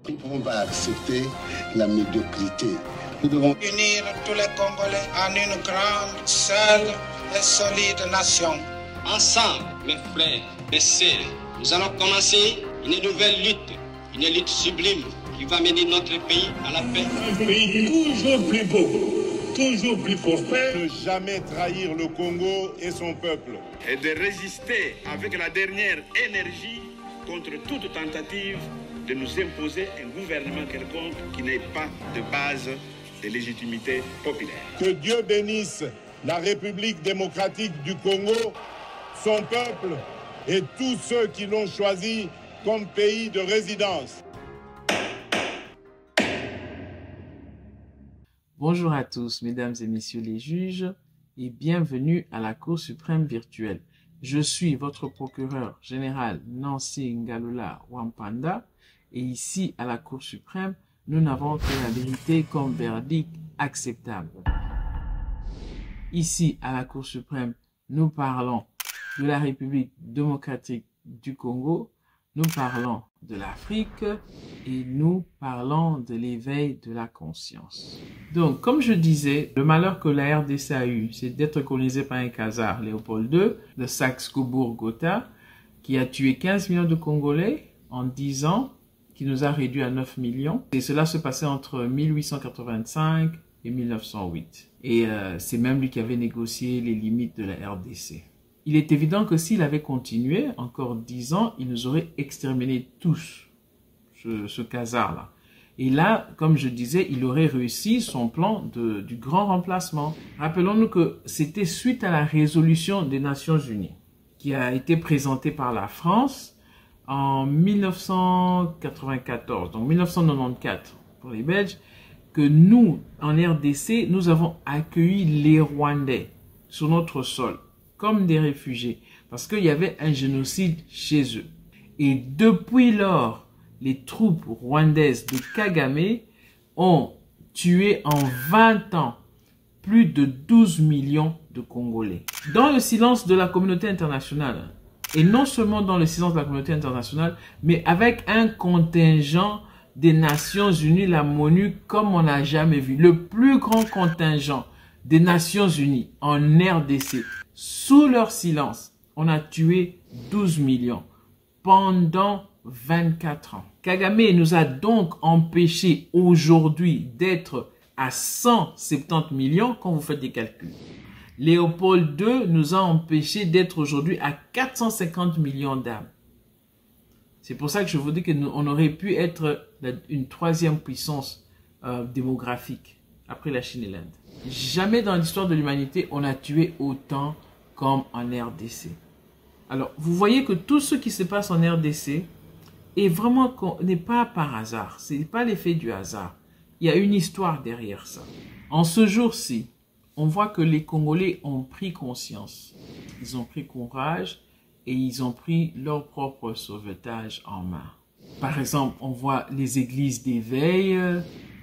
Nous ne pouvons pas accepter la médiocrité. Nous devons unir tous les Congolais en une grande, seule et solide nation. Ensemble, mes frères, mes sœurs, nous allons commencer une nouvelle lutte sublime qui va mener notre pays à la paix. Un pays toujours plus beau, toujours plus prospère. Ne jamais trahir le Congo et son peuple. Et de résister avec la dernière énergie contre toute tentative de nous imposer un gouvernement quelconque qui n'ait pas de base de légitimité populaire. Que Dieu bénisse la République démocratique du Congo, son peuple et tous ceux qui l'ont choisi comme pays de résidence. Bonjour à tous, mesdames et messieurs les juges, et bienvenue à la Cour suprême virtuelle. Je suis votre procureur général Nancy Ngalula Wampanda, et ici à la Cour suprême, nous n'avons que la vérité comme verdict acceptable. Ici à la Cour suprême, nous parlons de la République démocratique du Congo, nous parlons de l'Afrique et nous parlons de l'éveil de la conscience. Donc, comme je disais, le malheur que la RDC a eu, c'est d'être colonisé par un Khazar, Léopold II, de Saxe-Cobourg-Gotha, qui a tué 15 millions de Congolais en 10 ans, qui nous a réduit à 9 millions. Et cela se passait entre 1885 et 1908. Et c'est même lui qui avait négocié les limites de la RDC. Il est évident que s'il avait continué encore 10 ans, il nous aurait exterminés tous, ce Khazar-là. Et là, comme je disais, il aurait réussi son plan du grand remplacement. Rappelons-nous que c'était suite à la résolution des Nations Unies qui a été présentée par la France en 1994, donc 1994 pour les Belges, que nous, en RDC, nous avons accueilli les Rwandais sur notre sol comme des réfugiés, parce qu'il y avait un génocide chez eux. Et depuis lors, les troupes rwandaises de Kagame ont tué en 20 ans plus de 12 millions de Congolais. Dans le silence de la communauté internationale, et non seulement dans le silence de la communauté internationale, mais avec un contingent des Nations Unies, la MONU, comme on n'a jamais vu. Le plus grand contingent des Nations Unies en RDC, sous leur silence, on a tué 12 millions pendant 24 ans. Kagame nous a donc empêché aujourd'hui d'être à 170 millions quand vous faites des calculs. Léopold II nous a empêché d'être aujourd'hui à 450 millions d'âmes. C'est pour ça que je vous dis qu'on aurait pu être une troisième puissance démographique après la Chine et l'Inde. Jamais dans l'histoire de l'humanité, on a tué autant comme en RDC. Alors, vous voyez que tout ce qui se passe en RDC est vraiment n'est pas par hasard. Ce n'est pas l'effet du hasard. Il y a une histoire derrière ça. En ce jour-ci, on voit que les Congolais ont pris conscience. Ils ont pris courage et ils ont pris leur propre sauvetage en main. Par exemple, on voit les églises d'éveil,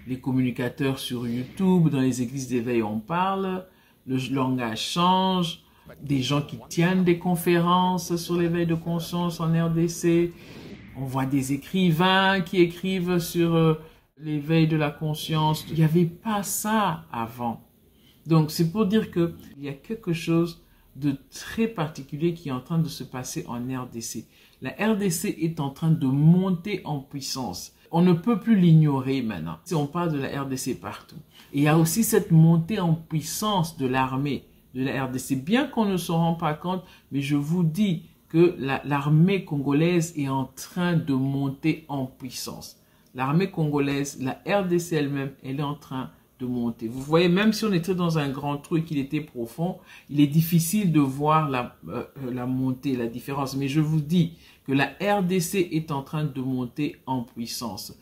les communicateurs sur YouTube, dans les églises d'éveil on parle, le langage change, des gens qui tiennent des conférences sur l'éveil de conscience en RDC, on voit des écrivains qui écrivent sur l'éveil de la conscience. Il n'y avait pas ça avant. Donc c'est pour dire qu'il y a quelque chose de très particulier qui est en train de se passer en RDC. La RDC est en train de monter en puissance. On ne peut plus l'ignorer maintenant. On parle de la RDC partout. Et il y a aussi cette montée en puissance de l'armée de la RDC. Bien qu'on ne s'en rende pas compte, mais je vous dis que l'armée congolaise est en train de monter en puissance. L'armée congolaise, la RDC elle-même, elle est en train de monter. Vous voyez, même si on était dans un grand trou et qu'il était profond, il est difficile de voir la montée, la différence. Mais je vous dis que la RDC est en train de monter en puissance.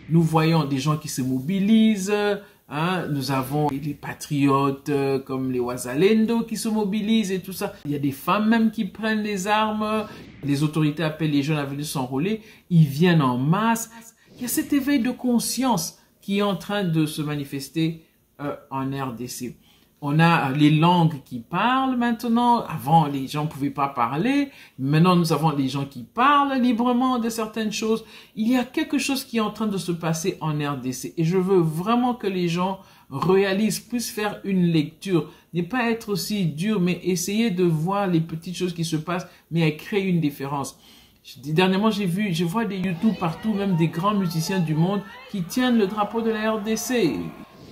Nous voyons des gens qui se mobilisent, hein, nous avons les patriotes comme les Wazalendo qui se mobilisent et tout ça. Il y a des femmes même qui prennent les armes, les autorités appellent les jeunes à venir s'enrôler, ils viennent en masse. Il y a cet éveil de conscience qui est en train de se manifester en RDC. On a les langues qui parlent maintenant. Avant, les gens ne pouvaient pas parler. Maintenant, nous avons les gens qui parlent librement de certaines choses. Il y a quelque chose qui est en train de se passer en RDC. Et je veux vraiment que les gens réalisent, puissent faire une lecture. Ne pas être aussi dur, mais essayer de voir les petites choses qui se passent, mais à créer une différence. Dernièrement, je vois des YouTube partout, même des grands musiciens du monde qui tiennent le drapeau de la RDC.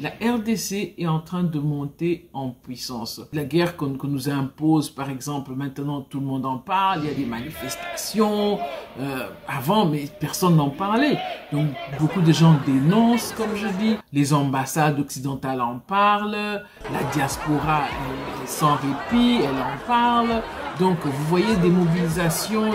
La RDC est en train de monter en puissance. La guerre qu'on nous impose, par exemple, maintenant tout le monde en parle, il y a des manifestations. Avant, mais personne n'en parlait. Donc, beaucoup de gens dénoncent, comme je dis. Les ambassades occidentales en parlent. La diaspora, elle, sans répit, elle en parle. Donc, vous voyez des mobilisations,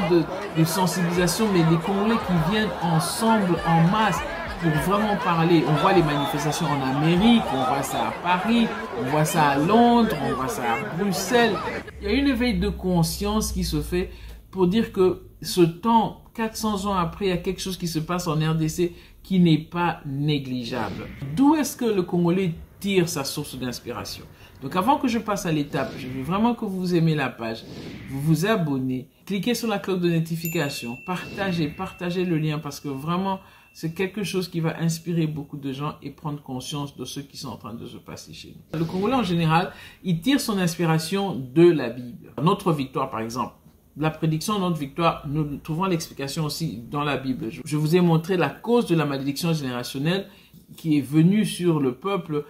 de sensibilisation, mais les Congolais qui viennent ensemble, en masse, pour vraiment parler. On voit les manifestations en Amérique, on voit ça à Paris, on voit ça à Londres, on voit ça à Bruxelles. Il y a une éveil de conscience qui se fait pour dire que ce temps, 400 ans après, il y a quelque chose qui se passe en RDC qui n'est pas négligeable. D'où est-ce que le Congolais tire sa source d'inspiration? Donc avant que je passe à l'étape, je veux vraiment que vous aimez la page, vous vous abonnez, cliquez sur la cloche de notification, partagez le lien parce que vraiment, c'est quelque chose qui va inspirer beaucoup de gens et prendre conscience de ce qui sont en train de se passer chez nous. Le Congolais en général, il tire son inspiration de la Bible. Notre victoire par exemple, la prédiction de notre victoire, nous trouvons l'explication aussi dans la Bible. Je vous ai montré la cause de la malédiction générationnelle qui est venue sur le peuple.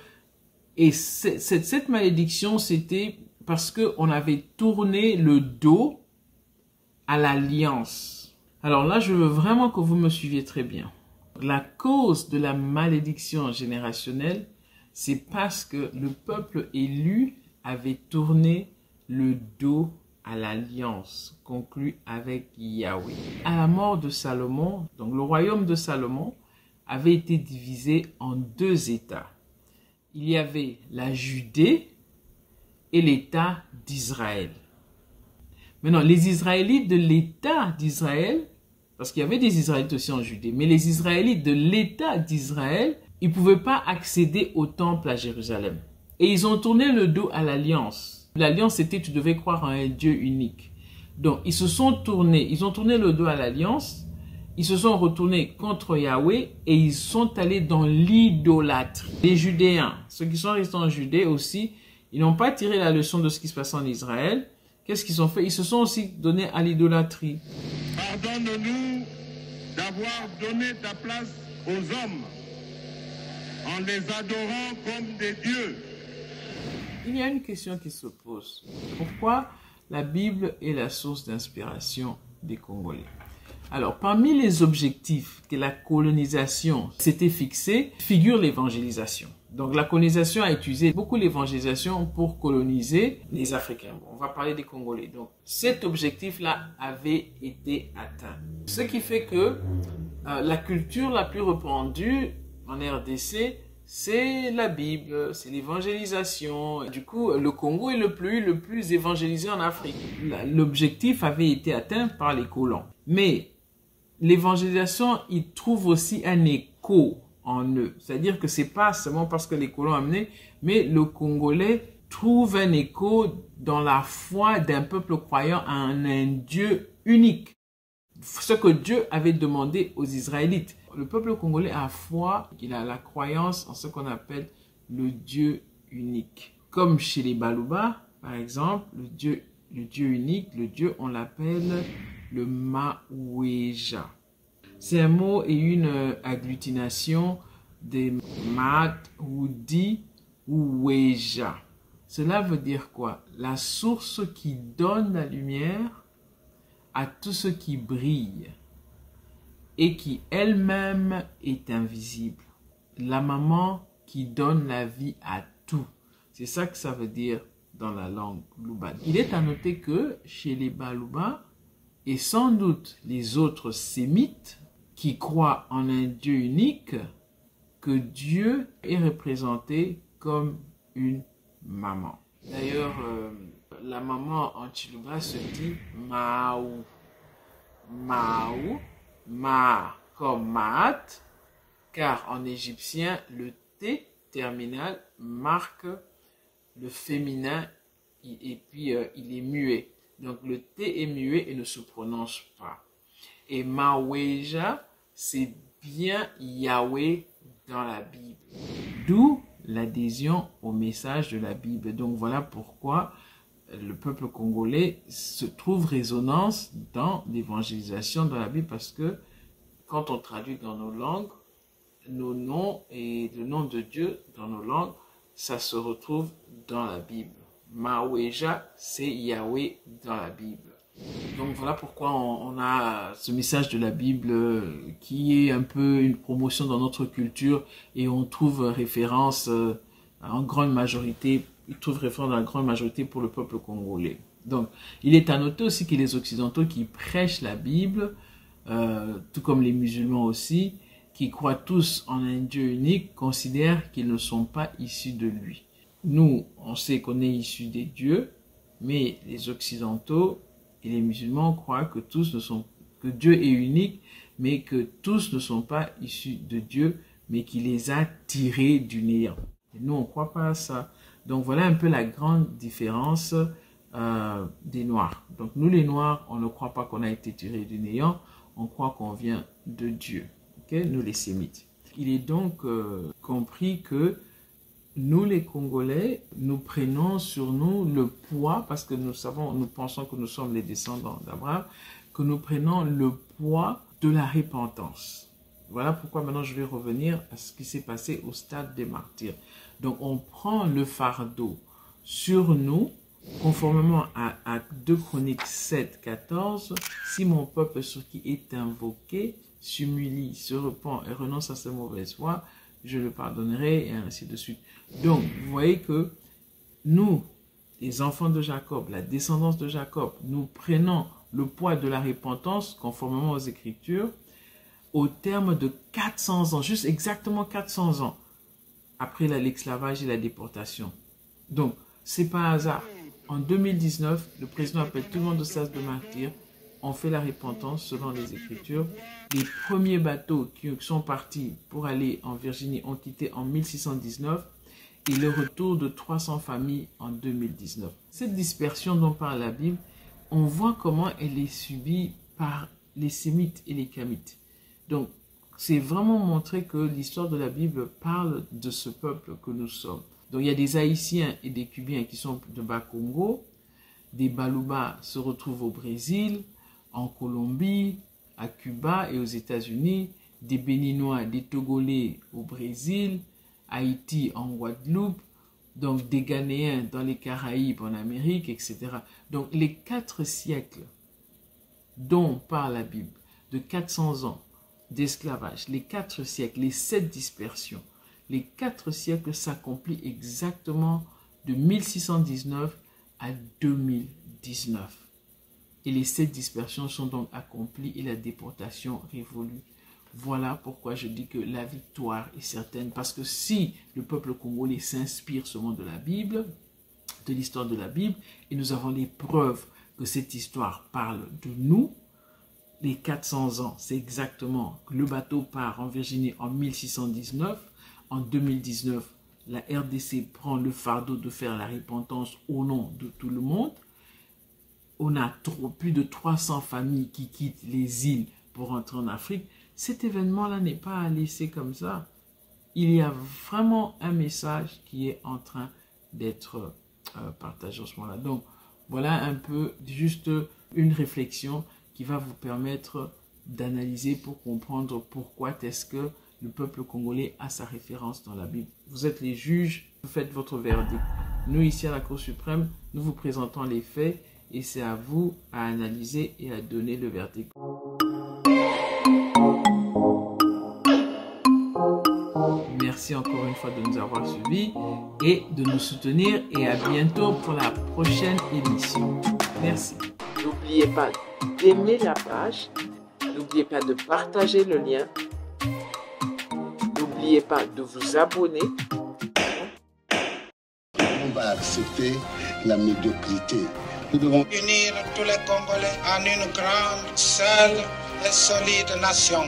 Et cette malédiction, c'était parce qu'on avait tourné le dos à l'alliance. Alors là, je veux vraiment que vous me suiviez très bien. La cause de la malédiction générationnelle, c'est parce que le peuple élu avait tourné le dos à l'alliance conclue avec Yahweh. À la mort de Salomon, donc le royaume de Salomon avait été divisé en deux États. Il y avait la Judée et l'État d'Israël. Maintenant, les Israélites de l'État d'Israël, parce qu'il y avait des Israélites aussi en Judée, mais les Israélites de l'État d'Israël, ils ne pouvaient pas accéder au temple à Jérusalem. Et ils ont tourné le dos à l'alliance. L'alliance, c'était tu devais croire en un Dieu unique. Donc, ils ont tourné le dos à l'alliance, ils se sont retournés contre Yahweh et ils sont allés dans l'idolâtrie. Les Judéens, ceux qui sont restés en Judée aussi, ils n'ont pas tiré la leçon de ce qui se passe en Israël. Qu'est-ce qu'ils ont fait? Ils se sont aussi donnés à l'idolâtrie. Pardonne-nous d'avoir donné ta place aux hommes en les adorant comme des dieux. Il y a une question qui se pose. Pourquoi la Bible est la source d'inspiration des Congolais? Alors, parmi les objectifs que la colonisation s'était fixée, figure l'évangélisation. Donc, la colonisation a utilisé beaucoup l'évangélisation pour coloniser les Africains. On va parler des Congolais. Donc, cet objectif-là avait été atteint. Ce qui fait que la culture la plus répandue en RDC, c'est la Bible, c'est l'évangélisation. Du coup, le Congo est le plus évangélisé en Afrique. L'objectif avait été atteint par les colons. Mais l'évangélisation, il trouve aussi un écho en eux. C'est-à-dire que c'est pas seulement parce que les colons amenaient, mais le Congolais trouve un écho dans la foi d'un peuple croyant à un Dieu unique. Ce que Dieu avait demandé aux Israélites. Le peuple congolais a foi, il a la croyance en ce qu'on appelle le Dieu unique. Comme chez les Baluba, par exemple, le Dieu unique, le Dieu, on l'appelle le Maouéja. C'est un mot et une agglutination des Mat, Oudi ou Ouéja. Cela veut dire quoi? La source qui donne la lumière à tout ce qui brille et qui elle-même est invisible. La maman qui donne la vie à tout. C'est ça que ça veut dire dans la langue Luba. Il est à noter que chez les Baluba et sans doute les autres sémites qui croient en un Dieu unique, que Dieu est représenté comme une maman. D'ailleurs, la maman en Chiluba se dit Maou. Maou, Ma comme Maat, car en égyptien, le T terminal marque le féminin et puis il est muet. Donc le T est muet et ne se prononce pas. Et Maweja, c'est bien Yahweh dans la Bible. D'où l'adhésion au message de la Bible. Donc voilà pourquoi le peuple congolais se trouve résonance dans l'évangélisation dans la Bible, parce que quand on traduit dans nos langues, nos noms et le nom de Dieu dans nos langues, ça se retrouve dans la Bible. Maweja, c'est Yahweh dans la Bible. Donc voilà pourquoi on a ce message de la Bible qui est un peu une promotion dans notre culture, et on trouve référence en grande majorité, dans la grande majorité pour le peuple congolais. Donc il est à noter aussi que les Occidentaux qui prêchent la Bible, tout comme les musulmans aussi, qui croient tous en un Dieu unique, considèrent qu'ils ne sont pas issus de lui. Nous, on sait qu'on est issus des dieux, mais les Occidentaux et les musulmans croient que Dieu est unique, mais que tous ne sont pas issus de Dieu, mais qu'il les a tirés du néant. Et nous, on ne croit pas à ça. Donc voilà un peu la grande différence des Noirs. Donc nous, les Noirs, on ne croit pas qu'on a été tirés du néant, on croit qu'on vient de Dieu. Okay? Nous, les Sémites. Il est donc compris que nous, les Congolais, nous prenons sur nous le poids, parce que nous pensons que nous sommes les descendants d'Abraham, que nous prenons le poids de la repentance. Voilà pourquoi maintenant je vais revenir à ce qui s'est passé au stade des martyrs. Donc on prend le fardeau sur nous, conformément à 2 Chroniques 7, 14, si mon peuple sur qui est invoqué s'humilie, se repent et renonce à ses mauvaises voies, je le pardonnerai, et ainsi de suite. Donc, vous voyez que nous, les enfants de Jacob, la descendance de Jacob, nous prenons le poids de la repentance, conformément aux Écritures, au terme de 400 ans, juste exactement 400 ans, après l'esclavage et la déportation. Donc, c'est pas hasard. En 2019, le président appelle tout le monde au stade de martyrs. On fait la repentance selon les Écritures. Les premiers bateaux qui sont partis pour aller en Virginie ont quitté en 1619 et le retour de 300 familles en 2019. Cette dispersion dont parle la Bible, on voit comment elle est subie par les Sémites et les Kamites. Donc, c'est vraiment montrer que l'histoire de la Bible parle de ce peuple que nous sommes. Donc, il y a des Haïtiens et des Cubains qui sont de Bas-Congo, des Baluba se retrouvent au Brésil, en Colombie, à Cuba et aux États-Unis, des Béninois, des Togolais au Brésil, Haïti en Guadeloupe, donc des Ghanéens dans les Caraïbes, en Amérique, etc. Donc les 4 siècles dont parle la Bible, de 400 ans d'esclavage, les 4 siècles, les 7 dispersions, les 4 siècles s'accomplissent exactement de 1619 à 2019. Et les 7 dispersions sont donc accomplies et la déportation révolue. Voilà pourquoi je dis que la victoire est certaine. Parce que si le peuple congolais s'inspire seulement de la Bible, de l'histoire de la Bible, et nous avons les preuves que cette histoire parle de nous, les 400 ans, c'est exactement que le bateau part en Virginie en 1619. En 2019, la RDC prend le fardeau de faire la repentance au nom de tout le monde. On a plus de 300 familles qui quittent les îles pour rentrer en Afrique. Cet événement-là n'est pas à laisser comme ça. Il y a vraiment un message qui est en train d'être partagé en ce moment-là. Donc, voilà un peu juste une réflexion qui va vous permettre d'analyser pour comprendre pourquoi est-ce que le peuple congolais a sa référence dans la Bible. Vous êtes les juges, vous faites votre verdict. Nous, ici à la Cour suprême, nous vous présentons les faits et c'est à vous à analyser et à donner le verdict. Merci encore une fois de nous avoir suivis et de nous soutenir et à bientôt pour la prochaine émission. Merci. N'oubliez pas d'aimer la page, n'oubliez pas de partager le lien, n'oubliez pas de vous abonner. On va accepter la médiocrité. Nous devons unir tous les Congolais en une grande, seule et solide nation.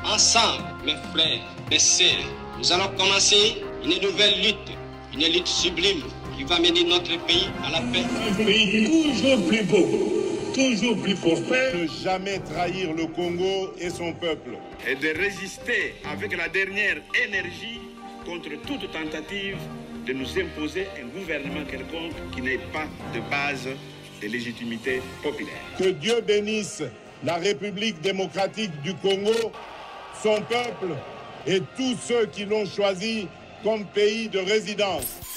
Ensemble, mes frères, mes sœurs, nous allons commencer une nouvelle lutte sublime qui va mener notre pays à la paix. Un pays toujours plus beau, toujours plus prospère. Ne jamais trahir le Congo et son peuple. Et de résister avec la dernière énergie contre toute tentative de nous imposer un gouvernement quelconque qui n'ait pas de base de légitimité populaire. Que Dieu bénisse la République démocratique du Congo, son peuple et tous ceux qui l'ont choisi comme pays de résidence.